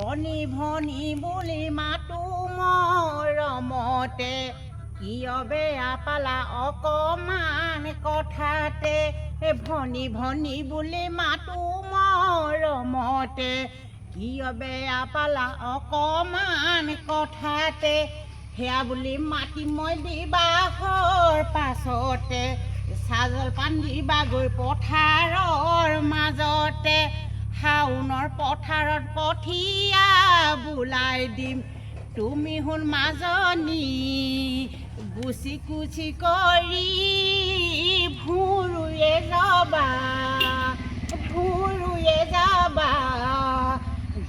ভনী ভনী বুলি মাতো মৰমতে কিয় বেয়া পালা অকমান কথাতে ভনী ভনী বুলি মাতো মৰমতে কিয় বেয়া পালা অকমান কথাতে সেয়া বুলি মাতি মই বিবাহৰ পাছতে চাজল পান দিবাগৈ পথাৰৰ মাজতে শাওনৰ পথাৰত কঠীয়া বোলাই দিম তুমি শুন মাজনী গুচি কুচি কৰি ভুৰুৱে যাবা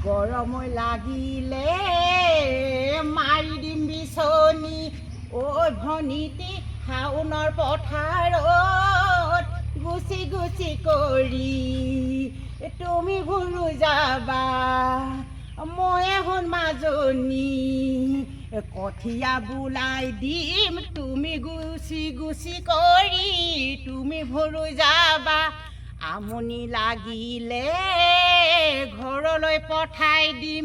গৰমৈ লাগিলে মাৰি দিম বিচনী ঐ ভনীতি শাওনৰ পথাৰত গুচি গুচি কৰি তুমি ভুৰু যাবা মই শুন মাজনী কঠীয়া বোলাই দিম তুমি গুচি গুচি কৰি তুমি ভুৰু যাবা আমনি লাগিলে ঘৰলৈ পঠাই দিম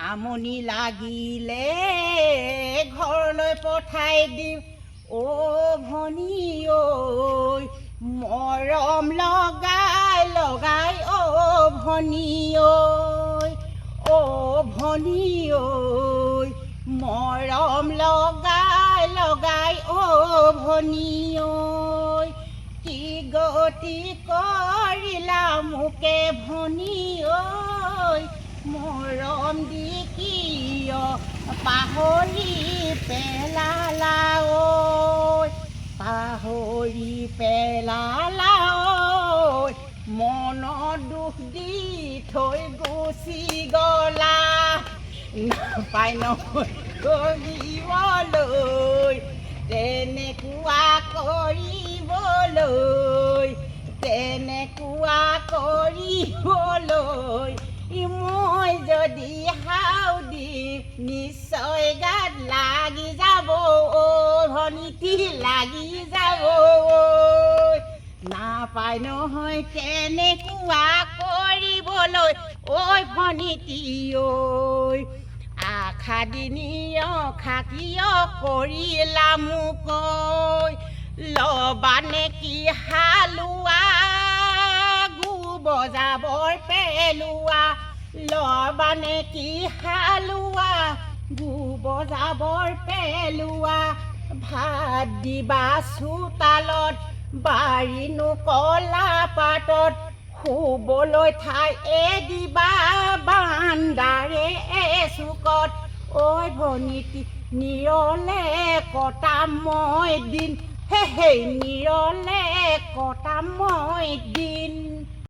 আমনি লাগিলে ঘৰলৈ পঠাই দিম অ ভনী ঐ মৰম লগাই লগাই অ ভনী ঐ মৰম লগাই লগাই অ ভনী ঐ কি গতি কৰিলা মোকে ভনী ঐ মৰম দি কিয় পাহৰি পেলালা ঐ পাহৰি পেলালা ঐ মনত দুখ দি থৈ গুচি গলা নাপাই নহয় কৰিবলৈ তেনেকুৱা কৰিবলৈ মই যদি হাও দিম নিশ্চয় গাত লাগি যাব ভনীতি লাগি যাব নাপাই নহয় তেনেকুৱা কৰিবলৈ ঐ ভনীতি ঐ আশা দিনিয় খাকিয় কৰিলা মোক লবানে কি হালোৱা গু বজাবৰ পেলোৱা লবানে কি হালোৱা গু বজাবৰ পেলোৱা ভাত দিবা চোতালত বাৰীনো কলা পাতত শুবলৈ ঠাই দিবা বান্দাৰে চুকত ঐ ভনীতি নিৰলে কটাম মই দিন হে নিৰলে কটাম মই দিন